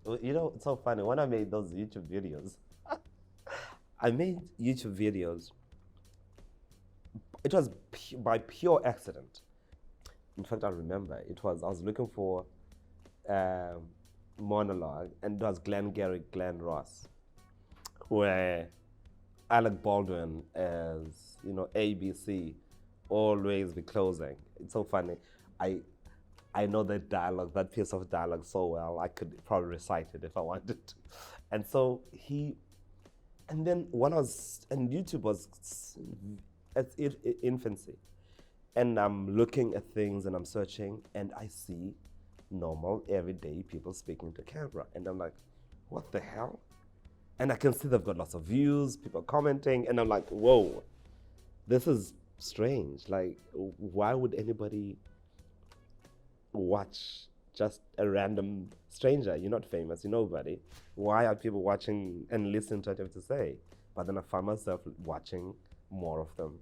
It's so funny. When I made those YouTube videos, I made YouTube videos. It was by pure accident. In fact, I remember I was looking for um, monologue, and it was Glengarry Glen Ross, where Alec Baldwin as ABC, always be closing. It's so funny. I I know that piece of dialogue so well. I could probably recite it if I wanted to. And so and then and YouTube was at infancy, and I'm looking at things and I'm searching, and I see normal, everyday people speaking to camera, and I'm like, what the hell? And I can see they've got lots of views, people commenting, and I'm like, whoa, this is strange. Like, why would anybody watch just a random stranger? You're not famous, you're nobody. Why are people watching and listening to what you have to say? But then I found myself watching more of them.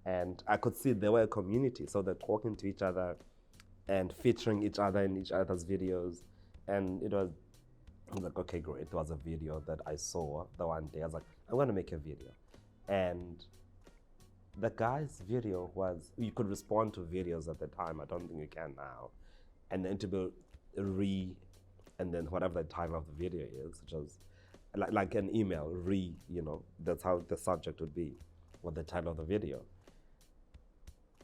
And I could see they were a community, so they're talking to each other and featuring each other in each other's videos. And I was like, okay, great. There was a video that I saw the one day. I was like, I'm gonna make a video. And the guy's video was, you could respond to videos at the time. I don't think you can now. And then to be and then whatever the title of the video is, which was like an email, that's how the subject would be, what the title of the video.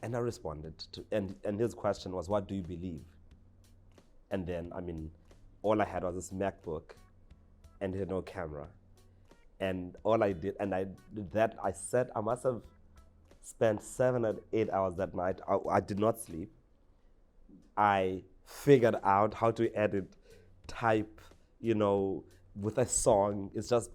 And I responded and his question was, what do you believe? And then, all I had was this MacBook and had no camera. And all I did, I must have spent 7 or 8 hours that night. I did not sleep. I figured out how to edit, type, with a song. It's just,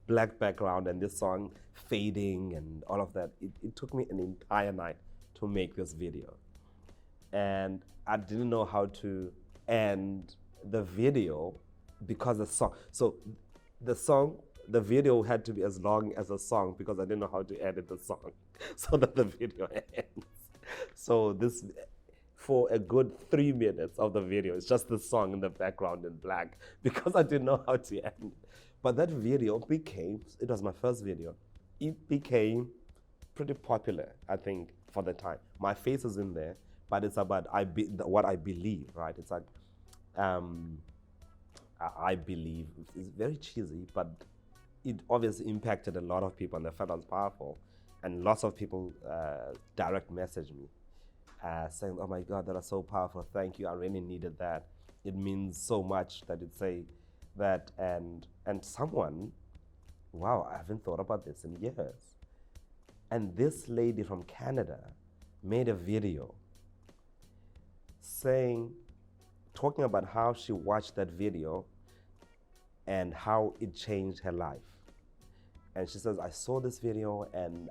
black background and this song fading and all of that. It took me an entire night to make this video. And I didn't know how to end the video because the video had to be as long as a song because I didn't know how to edit the song so that the video ends. So for a good 3 minutes of the video, it's just the song in the background in black because I didn't know how to end it. But that video it was my first video. It became pretty popular, I think, for the time. My face is in there, but it's about what I believe, right? It's like, I believe. It's very cheesy, but it obviously impacted a lot of people and they felt it was powerful. And lots of people direct message me saying, oh my God, that is so powerful. Thank you. I really needed that. It means so much that it say that. And someone, wow, I haven't thought about this in years. And this lady from Canada made a video talking about how she watched that video and how it changed her life. And she says, I saw this video and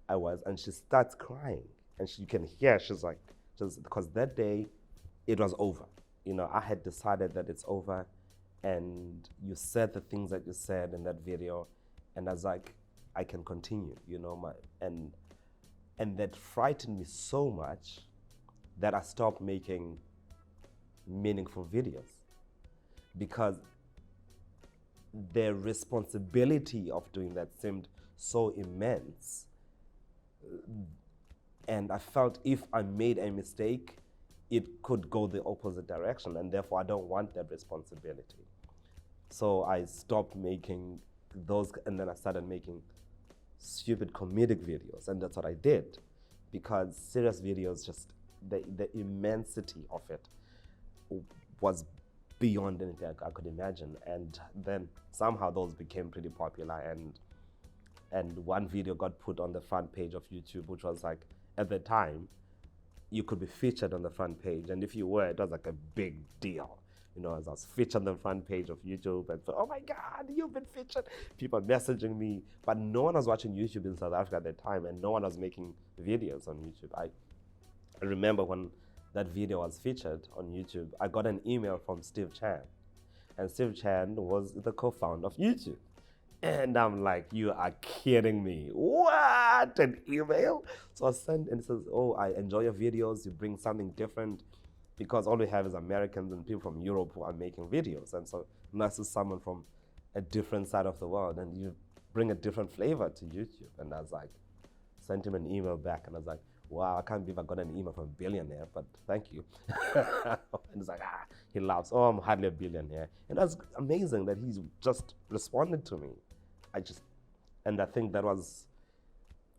and she starts crying. And you can hear, she's like, just because that day it was over. I had decided that it's over, and you said the things that you said in that video, and I was like, I can continue, and that frightened me so much that I stopped making meaningful videos because the responsibility of doing that seemed so immense. And I felt if I made a mistake, it could go the opposite direction, and therefore I don't want that responsibility. So I stopped making those, and then I started making stupid comedic videos, and that's what I did, because serious videos, just the immensity of it was beyond anything I could imagine. And then somehow those became pretty popular, and one video got put on the front page of YouTube, which was like, at the time, you could be featured on the front page, and if you were, it was like a big deal. As I was featured on the front page of YouTube, and so, oh my God, you've been featured. People messaging me, but no one was watching YouTube in South Africa at the time, and no one was making videos on YouTube. I remember when that video was featured on YouTube, I got an email from Steve Chan, and Steve Chan was the co-founder of YouTube. And I'm like, you are kidding me. What? An email? So I sent, and it says, oh, I enjoy your videos. You bring something different. because all we have is Americans and people from Europe who are making videos. And so unless it's someone from a different side of the world, and you bring a different flavor to YouTube. And I was like, sent him an email back, and I was like, wow, I can't believe I got an email from a billionaire, but thank you. And he's like, he laughs, oh, I'm hardly a billionaire. And that's amazing that he's just responded to me. And I think that was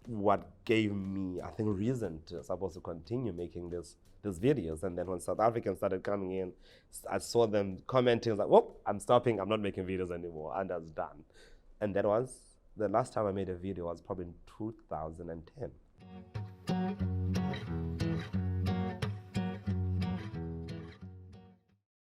what gave me, I think, reason to supposed to continue making these videos. And then when South Africans started coming in, I saw them commenting, I was like, whoop, I'm stopping, I'm not making videos anymore, and that's done. And that was, the last time I made a video was probably in 2010.